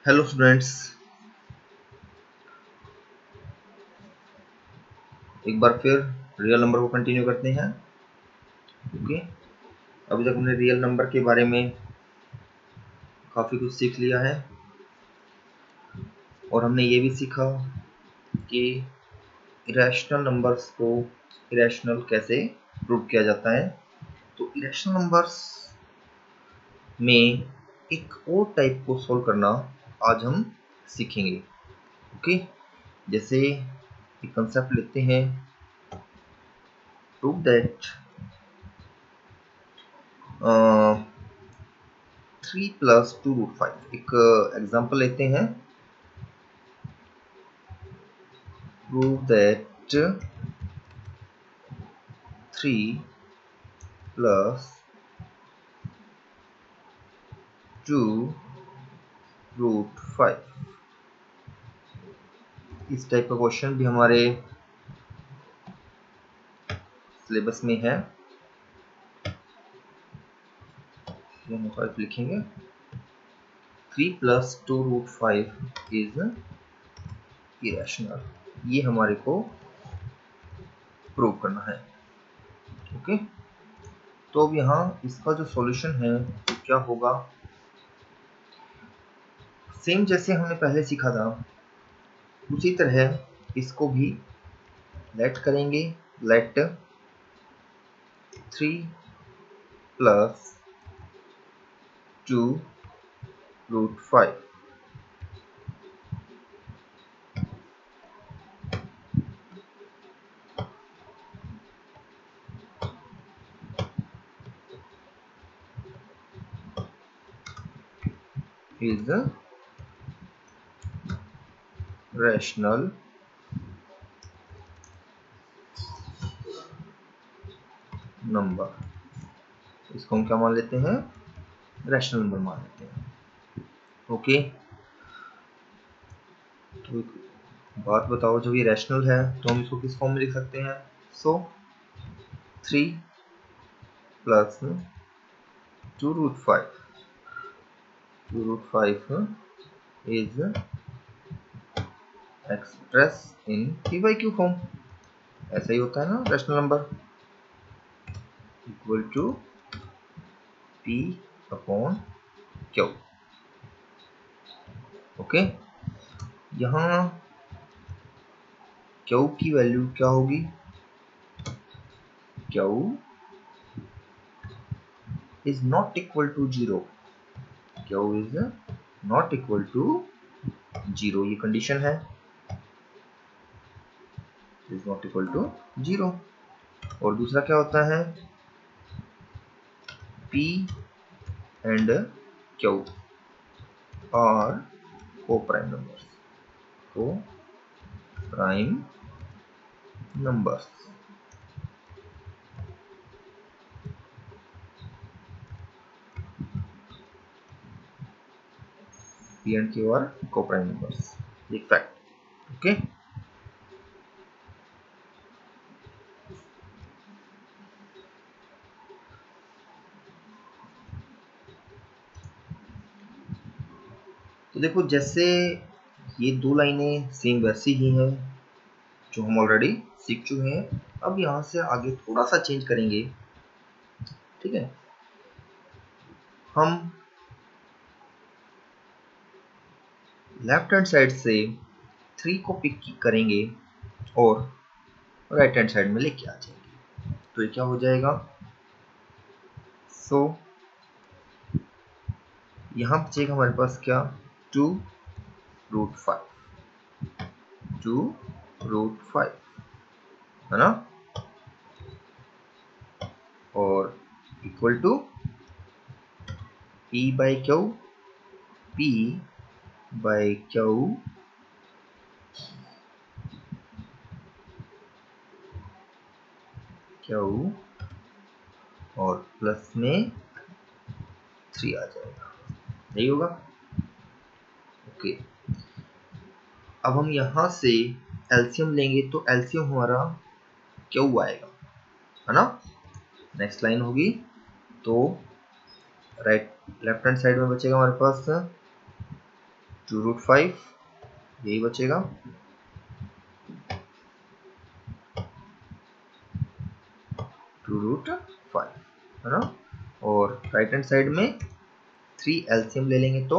Hello students, एक बार फिर real number को कंटिन्यू करते हैं। ओके, अभी तक हमने रियल नंबर के बारे में काफ़ी कुछ सीख लिया है और हमने ये भी सीखा कि इरेशनल नंबर्स को इरेशनल कैसे प्रूव किया जाता है। तो इरेशनल नंबर्स में एक और टाइप को सॉल्व करना आज हम सीखेंगे। ओके, जैसे एक कंसेप्ट लेते हैं, प्रूव दैट 3 + 2√5। एक एग्जांपल लेते हैं, prove that 3 + 2√5। इस टाइप का क्वेश्चन भी हमारे सिलेबस में है। 5 लिखेंगे, 3 + 2√5 इज इरेशनल। ये हमारे को प्रूव करना है। ओके, तो अब यहाँ इसका जो सॉल्यूशन है तो क्या होगा, सेम जैसे हमने पहले सीखा था उसी तरह इसको भी लेट करेंगे। Let 3 + 2√5 is a rational number. इसको हम क्या मान लेते हैं, रैशनल नंबर मान लेते हैं। ओके, तो एक बात बताओ, जब ये रैशनल है तो हम इसको किस फॉर्म में लिख सकते हैं। So 3 + 2√5 is express in p/q form. ऐसा ही होता है ना, rational number equal to p/q। Okay, यहाँ q की वैल्यू क्या होगी, q is not equal to 0। q is not equal to 0, ये कंडीशन है, is not equal to 0। और दूसरा क्या होता है, p and q are co-prime numbers। p and q are co-prime numbers, एक फैक्ट। ओके, तो देखो जैसे ये दो लाइनें सेम वैसी ही हैं जो हम ऑलरेडी सीख चुके हैं। अब यहाँ से आगे थोड़ा सा चेंज करेंगे। ठीक है, हम लेफ्ट हैंड साइड से 3 को पिक करेंगे और राइट हैंड साइड में लेके आ जाएंगे। तो ये क्या हो जाएगा, सो यहाँ बचेगा हमारे पास क्या, 2√5 है ना, और इक्वल टू p/q और प्लस में 3 आ जाएगा, यही होगा। ओके, अब हम यहाँ से एलसीएम लेंगे तो एलसीएम हमारा क्यू आएगा, है ना। नेक्स्ट लाइन होगी तो लेफ्ट हैंड साइड में बचेगा हमारे पास 2√5 यही बचेगा, 2√5 है ना। और राइट हैंड साइड में 3 एलसीएम ले लेंगे तो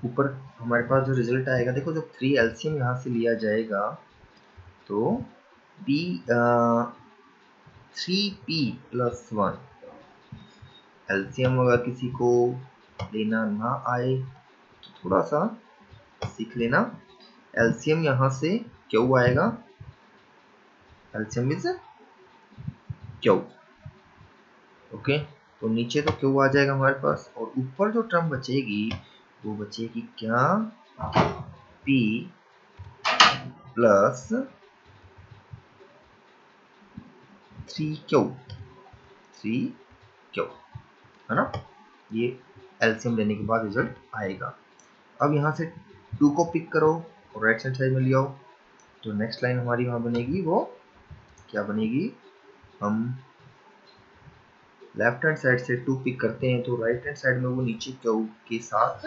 ऊपर हमारे पास जो रिजल्ट आएगा, देखो जब 3 एलसीएम यहाँ से लिया जाएगा तो P 3P+1 एलसीएम अगर किसी को लेना ना आए तो थोड़ा सा सीख लेना। एलसीएम यहाँ से क्यू आएगा, एलसीएम इज क्यू, ओके। तो नीचे तो क्यू आ जाएगा हमारे पास, और ऊपर जो टर्म बचेगी वो बचेगी क्या, P प्लस 3Q है ना। ये एलसीएम लेने के बाद रिजल्ट आएगा। अब यहाँ से 2 को पिक करो और राइट साइड में ले आओ, तो नेक्स्ट लाइन हमारी वहाँ बनेगी, वो क्या बनेगी, हम लेफ्ट हैंड साइड से 2 पिक करते हैं तो राइट हैंड साइड में वो नीचे क्यू के साथ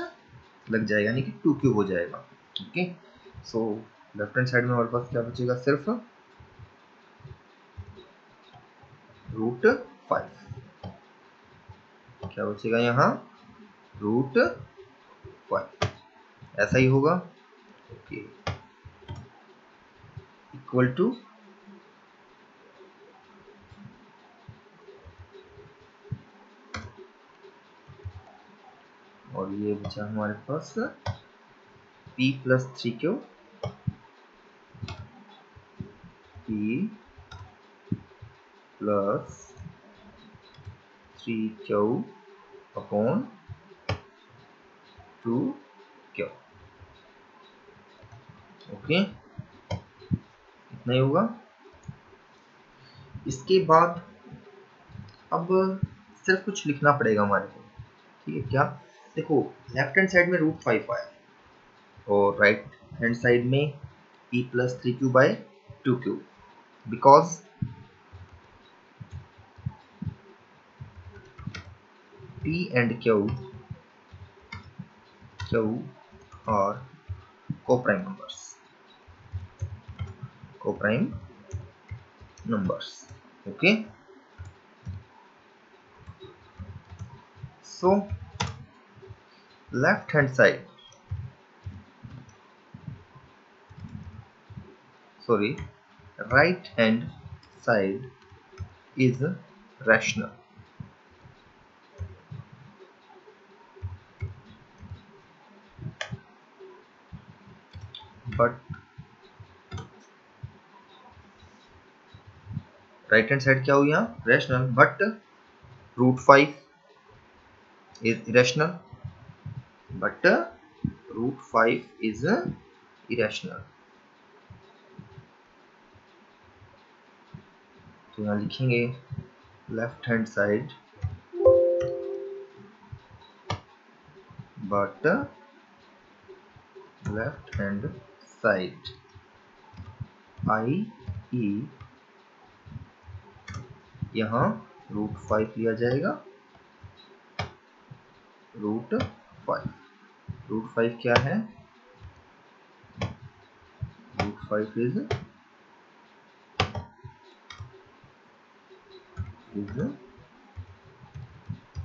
लग जाएगा, यानी कि 2Q हो जाएगा, okay. So left hand side में हमारे पास क्या बचेगा, सिर्फ √5, क्या बचेगा यहाँ, √5, ऐसा ही होगा, ओके, इक्वल टू और ये बचा हमारे पास P plus 3Q, P plus 3Q upon 2Q, okay, इतना ही होगा। इसके बाद अब सिर्फ कुछ लिखना पड़ेगा हमारे को, ठीक है। क्या, देखो लेफ्ट हैंड साइड में √5 आया और राइट हैंड साइड में P plus 3Q by 2Q, because P and Q are co-prime numbers, okay. So right hand side is rational, but right hand side क्या हो गया, rational, but √5 is irrational, तो यहाँ लिखेंगे left hand side but left hand side i.e. यहाँ √5 लिया जाएगा, √5 क्या है, √5 is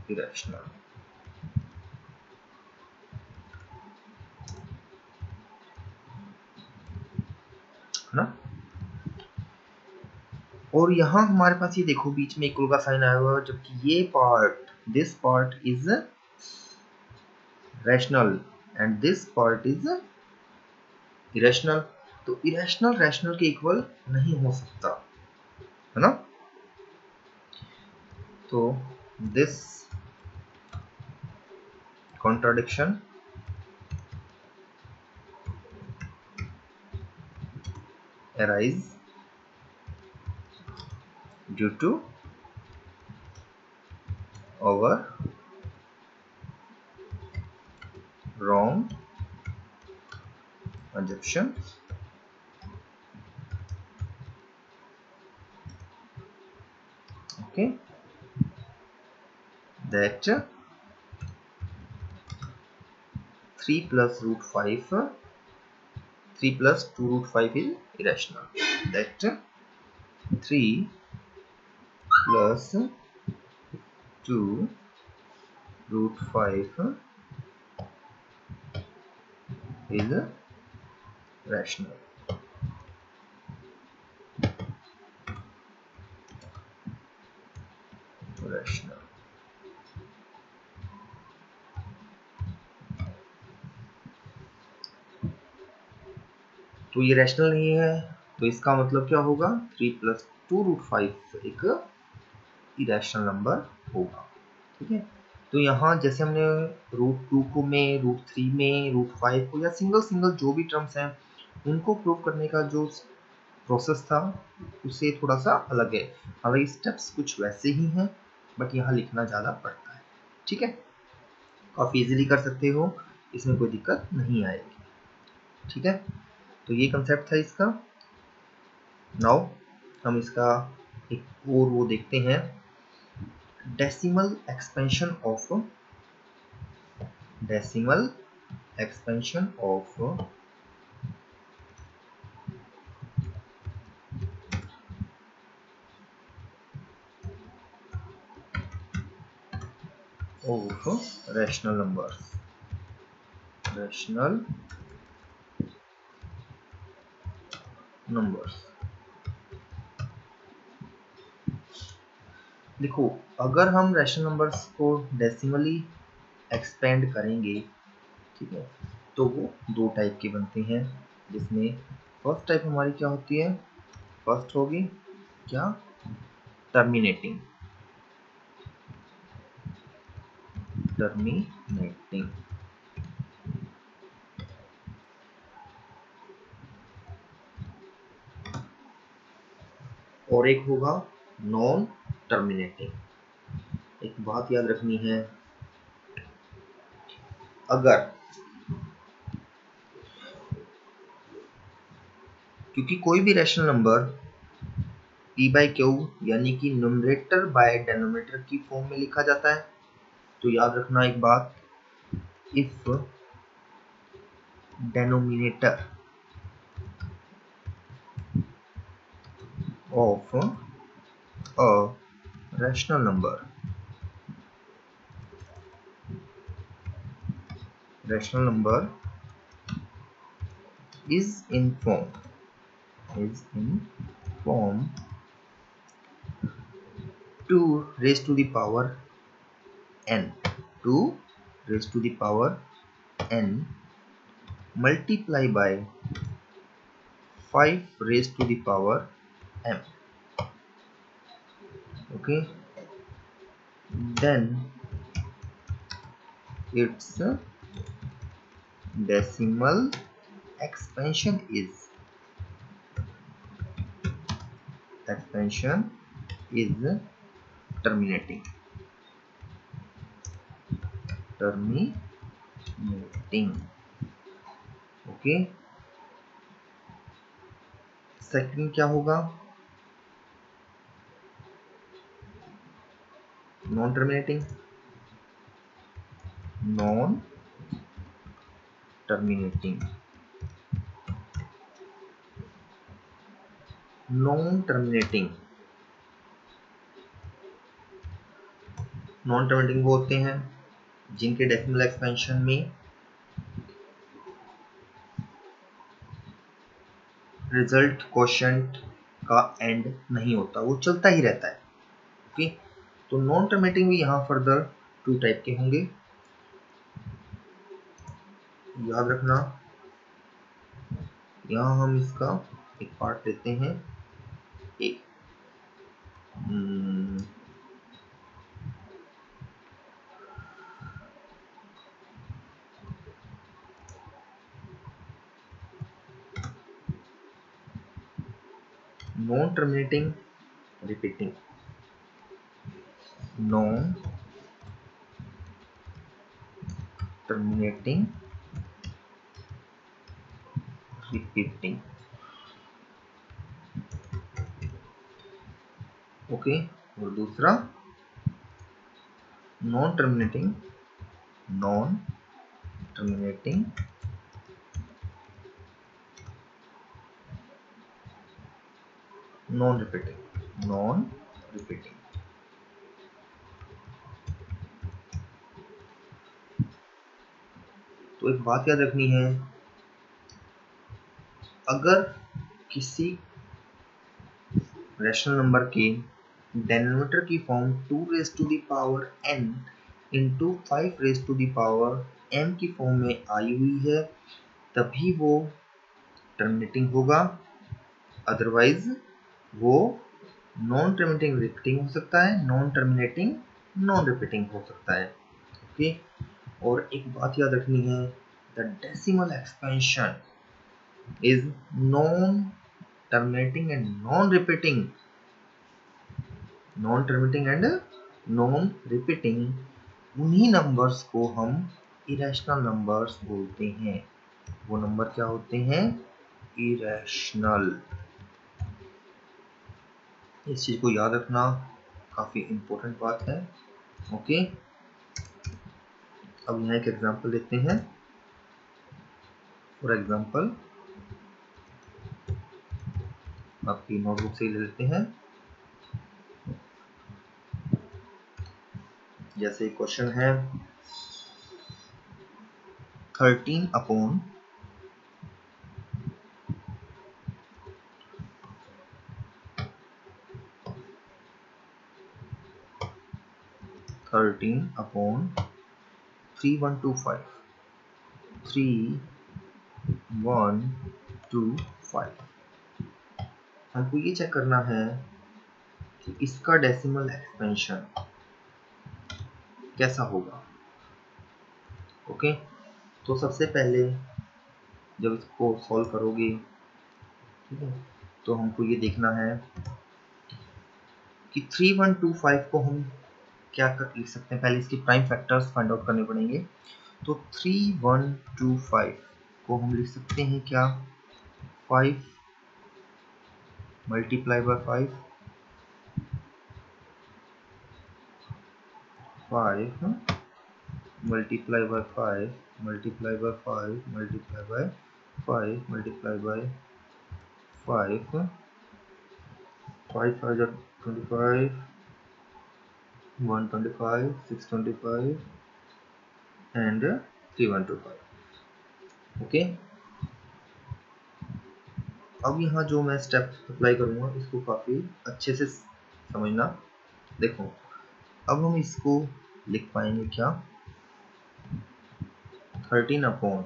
irrational, है ना। और यहाँ हमारे पास ये देखो बीच में इक्वल का साइन आया हुआ है, जबकि ये part, this part is rational and this part is irrational, तो इरेशनल रैशनल के इक्वल नहीं हो सकता, है ना। तो this contradiction arise due to our wrong assumption okay, that 3 plus root 5, 3 plus 2 root 5 is irrational. That 3 plus 2 root 5 is rational. Rational. तो ये रैशनल नहीं है, तो इसका मतलब क्या होगा, 3 plus 2 root 5 एक इरेशनल नंबर होगा। ठीक है, तो यहाँ जैसे हमने रूट 2 को में, रूट 3 में, रूट 5 को, या सिंगल सिंगल जो भी टर्म्स हैं उनको प्रूव करने का जो प्रोसेस था उससे थोड़ा सा अलग है। हालांकि स्टेप्स कुछ वैसे ही हैं, बट यहाँ लिखना ज़्यादा पड़ता है। ठीक है, काफ़ी इजीली कर सकते हो, इसमें कोई दिक्कत नहीं आएगी। ठीक है, तो ये कंसेप्ट था इसका। नाउ हम इसका एक और वो देखते हैं, decimal expansion of rational numbers। देखो, अगर हम रैशनल नंबर्स को डेसिमली एक्सपेंड करेंगे, ठीक है, तो वो दो टाइप के बनते हैं, जिसमें फर्स्ट टाइप हमारी क्या होती है, फर्स्ट होगी क्या, टर्मिनेटिंग। और एक होगा नॉन टर्मिनेटिंग। एक बात याद रखनी है, अगर क्योंकि कोई भी rational number p by Q यानी कि न्यूमरेटर बाय डेनोमिनेटर की फॉर्म में लिखा जाता है, तो याद रखना एक बात, if denominator of a rational number is in form 2 raised to the power n multiply by 5 raised to the power m. Okay, then its decimal expansion is terminating. Okay, second क्या होगा, नॉन टर्मिनेटिंग। नॉन टर्मिनेटिंग वो होते हैं जिनके decimal expansion में result quotient का and नहीं होता, वो चलता ही रहता है। ओके, तो नॉन टर्मिनेटिंग भी यहाँ फर्दर 2 टाइप के होंगे, याद रखना। यहाँ हम इसका एक पार्ट लेते हैं, a non terminating repeating, okay, और दूसरा नॉन terminating, non-repeating, non-repeating। तो एक बात याद रखनी है, अगर किसी रैशनल नंबर के डेनोमिनेटर की form 2 raise to the power n into 5 raise to the power m की फॉर्म में आई हुई है, तभी वो टर्मिनेटिंग होगा, अदरवाइज वो नॉन टर्मिनेटिंग रिपीटिंग हो सकता है, नॉन टर्मिनेटिंग नॉन रिपीटिंग हो सकता है। ओके, और एक बात याद रखनी है, the decimal expansion is non terminating and non repeating, non terminating and non repeating उन्हीं नंबर्स को हम इरेशनल नंबर्स बोलते हैं। वो नंबर क्या होते हैं? इरेशनल। इस चीज को याद रखना काफी इंपॉर्टेंट बात है। ओके, अब यहाँ एक एग्जांपल लेते हैं। फॉर एग्जांपल आपकी नोटबुक से ले लेते हैं। जैसे क्वेश्चन है 13 अपॉन 3125 3125। हमको ये चेक करना है कि इसका डेसिमल एक्सपेंशन कैसा होगा। ओके, तो सबसे पहले जब इसको सॉल्व करोगे, ठीक है, तो हमको ये देखना है कि 3125 को हम क्या कर लिख सकते हैं। पहले इसके प्राइम फैक्टर्स फाइंड आउट करने पड़ेंगे। तो 3125 को हम लिख सकते हैं क्या, 5 multiply by 5 multiply by 5 multiply by 5 multiply by 5 multiply by 5 5 5 25 125 625 and 3125। Okay, अब यहाँ जो मैं स्टेप अप्लाई करूँगा इसको काफ़ी अच्छे से समझना। देखो, अब हम इसको लिख पाएंगे क्या, 13 upon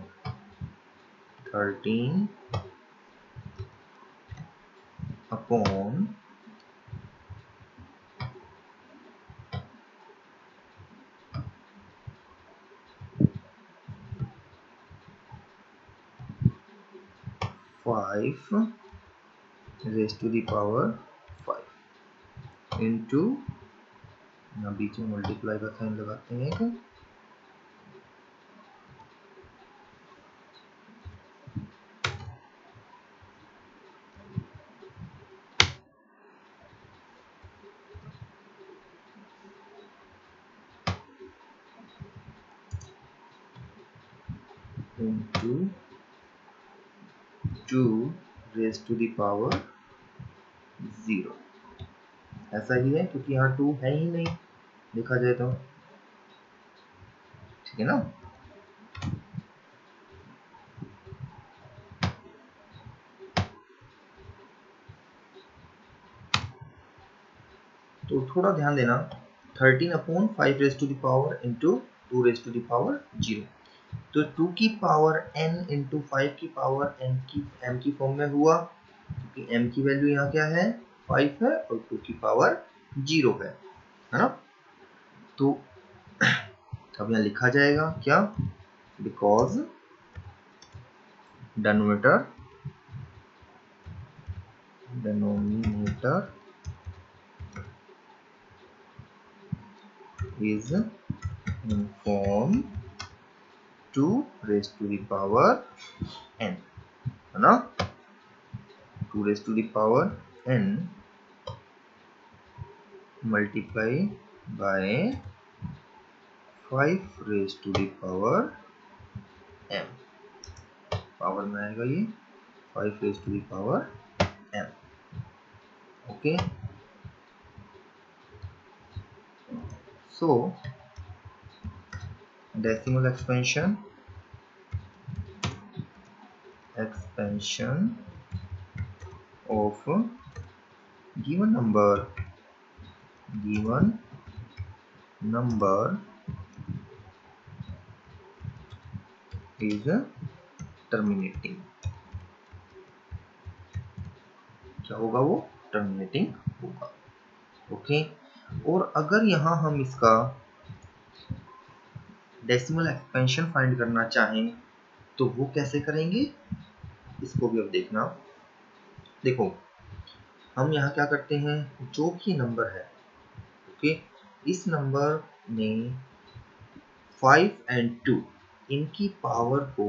5 raise to the power 5 into, यहाँ बीच में मल्टीप्लाई का साइन लगाते हैं क्या, into 2 raise to the power 0। ऐसा ही है क्योंकि यहाँ 2 है ही नहीं देखा जाए तो, ठीक है ना। तो थोड़ा ध्यान देना, 13 upon 5 raise to the power into 2 raise to the power 0। तो 2 की पावर n इंटू 5 की पावर m की फॉर्म में हुआ, क्योंकि m की वैल्यू यहाँ क्या है, 5 है, और 2 की पावर 0 है ना। तो अब यहाँ लिखा जाएगा क्या, because denominator is in form 2 raised to the power n, है ना। 2 raised to the power n multiply by 5 raised to the power m, power में आएगा ये 5 raised to the power m. Okay, so decimal expansion of given number is terminating. क्या होगा वो? Terminating होगा. Okay, और अगर यहाँ हम इसका डेसिमल एक्सपेंशन फाइंड करना चाहें तो वो कैसे करेंगे, इसको भी अब देखना. देखो, हम यहाँ क्या करते हैं, जो भी नंबर है, ओके, इस नंबर में 5 and 2 इनकी पावर को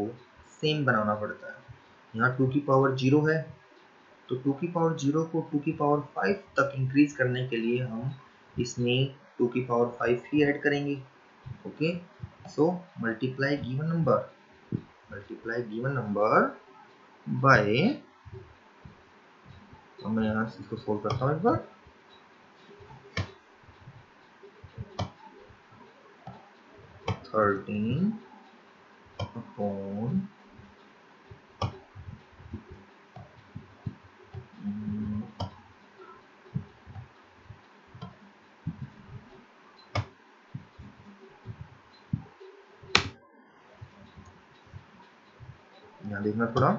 सेम बनाना पड़ता है. यहाँ 2 की पावर 0 है, तो 2 की पावर 0 को 2 की पावर 5 तक इंक्रीज करने के लिए हम इसमें 2 की पावर 5 ही ऐड करेंगे. Okay, so multiply given number by, मैं यहाँ से इसको सोल्व करता हूँ एक बार. थर्टीन अपॉन यहाँ देखना थोड़ा,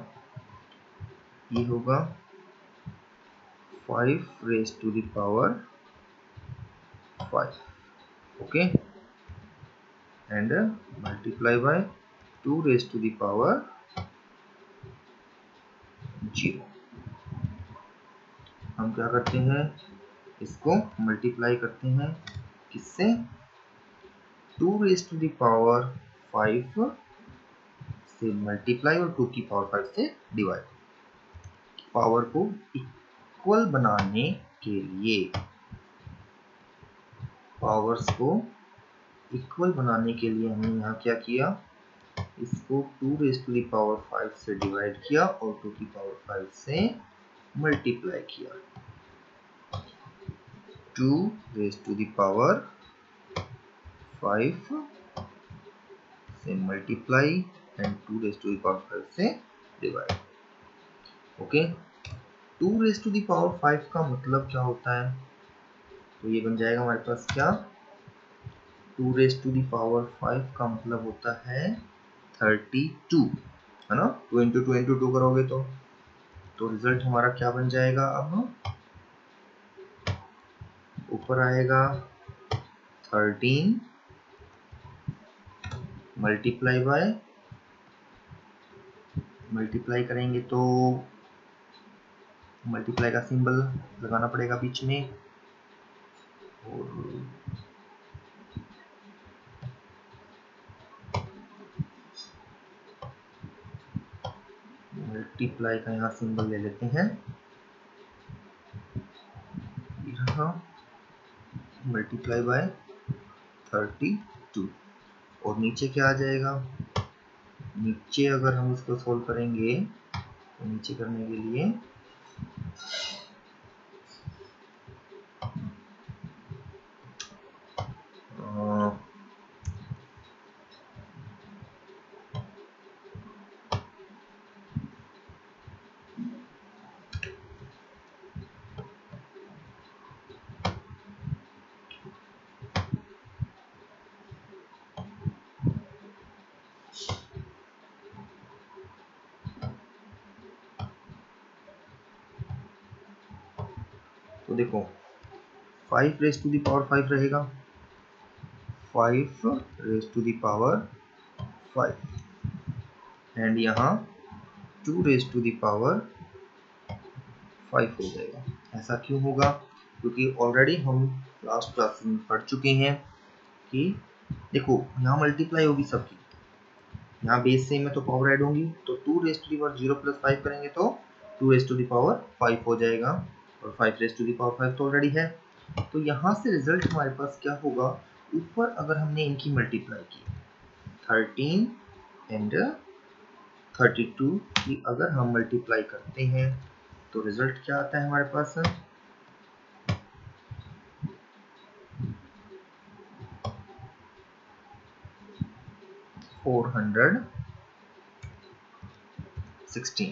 ये होगा 5 raised to the power 5, okay, and multiply by 2 raised to the power 0. हम क्या करते हैं, इसको मल्टीप्लाई करते हैं किससे, 2 raised to the power 5 से मल्टीप्लाई और 2 की पावर 5 से डिवाइड. पावर को इक्वल बनाने के लिए, पावर्स को इक्वल बनाने के लिए हमने यहाँ क्या किया, इसको 2 raised to the power 5 से डिवाइड किया और 2 की पावर 5 से मल्टीप्लाई किया. 2 raised to the power 5 से multiply and 2 raised to the power 5 से divide. Okay, 2 raised to the power 5 का मतलब क्या होता है, तो ये बन जाएगा हमारे पास क्या, 2 raised to the power 5 का मतलब होता है 32, है ना. 2 into 2 into 2 करोगे तो रिजल्ट हमारा क्या बन जाएगा, अब ऊपर आएगा 13 मल्टीप्लाई करेंगे तो मल्टीप्लाई का सिंबल लगाना पड़ेगा बीच में, और मल्टीप्लाई का यहाँ सिंबल ले लेते हैं, यहाँ मल्टीप्लाई बाय 32, और नीचे क्या आ जाएगा, नीचे अगर हम इसको सोल्व करेंगे तो नीचे करने के लिए तो देखो 5 raised to the power 5 रहेगा, 5 raised to the power 5, and यहाँ 2 raised to the power 5 हो जाएगा. ऐसा क्यों होगा, क्योंकि ऑलरेडी हम लास्ट क्लास में पढ़ चुके हैं कि देखो यहाँ मल्टीप्लाई होगी सबकी, यहाँ बेस सेम है तो पावर ऐड होंगी, तो 2 raised to the power 0 plus 5 करेंगे तो 2 raised to the power 5 हो जाएगा, और 5 raised to the power 5 तो ऑलरेडी है. तो यहाँ से रिजल्ट हमारे पास क्या होगा, ऊपर अगर हमने इनकी मल्टीप्लाई की 13 एंड 32 की अगर हम मल्टीप्लाई करते हैं तो रिजल्ट क्या आता है हमारे पास? 416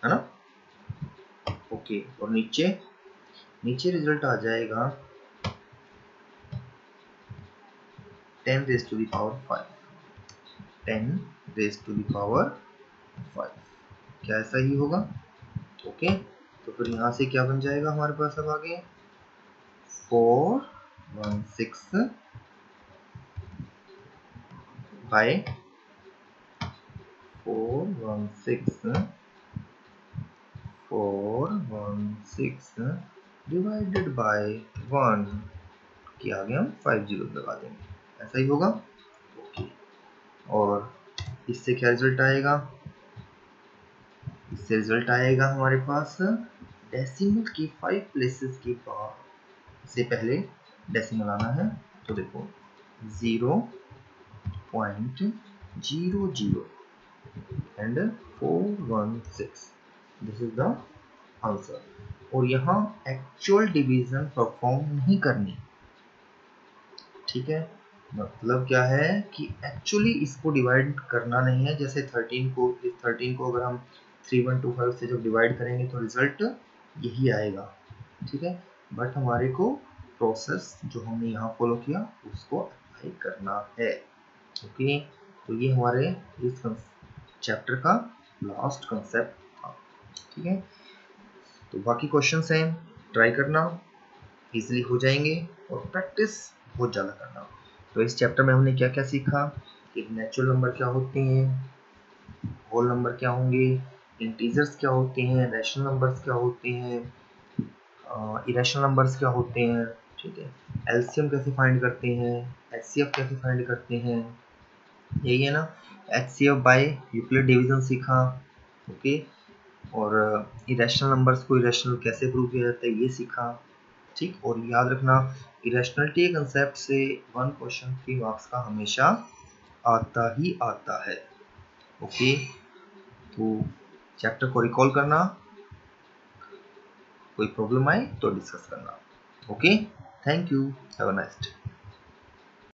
है ना। ओके, और नीचे रिजल्ट आ जाएगा 10 raised to the power 5। 10 raised to the power 5 क्या ऐसा ही होगा? ओके, तो फिर यहाँ से क्या बन जाएगा हमारे पास अब आगे? 416 by 416 डिवाइडेड बाय 1 कि आगे हम 5 जीरो लगा देंगे, ऐसा ही होगा। ओके, और इससे क्या रिजल्ट आएगा? इससे रिजल्ट आएगा हमारे पास डेसिमल की 5 प्लेसेस के बाद से पहले डेसिमल आना है, तो देखो 0.00 and 416, this is the answer. और यहाँ एक्चुअल डिवीजन परफॉर्म नहीं करनी, ठीक है। मतलब क्या है कि एक्चुअली इसको डिवाइड करना नहीं है। जैसे 13 को, इस 13 को अगर हम 3125 से जब डिवाइड करेंगे तो रिजल्ट यही आएगा, ठीक है। बट हमारे को प्रोसेस जो हमने यहाँ फॉलो किया उसको अप्लाई करना है। ओके, तो ये हमारे इस चैप्टर का लास्ट कंसेप्ट था, ठीक है। तो बाकी क्वेश्चंस हैं, ट्राई करना, इजीली हो जाएंगे, और प्रैक्टिस बहुत ज़्यादा करना। तो इस चैप्टर में हमने क्या क्या सीखा कि नेचुरल नंबर क्या होते हैं, होल नंबर क्या होंगे, इंटीजर्स क्या होते हैं, रैशनल नंबर्स क्या होते हैं, इरेशनल नंबर्स क्या होते हैं, ठीक है। एलसीएम कैसे फाइंड करते हैं, एचसीएफ कैसे फाइंड करते हैं, यही है ना। एचसीएफ बाय यूक्लिड डिवीजन सीखा, ओके। और इरेशनल नंबर्स को इरेशनल कैसे प्रूव किया जाता है ये सीखा, ठीक। और याद रखना इरेशनलिटी कंसेप्ट से 1 क्वेश्चन 3 मार्क्स का हमेशा आता ही आता है, ओके। तो चैप्टर को रिकॉल करना, कोई प्रॉब्लम आए तो डिस्कस करना, okay. Thank you, have a nice day.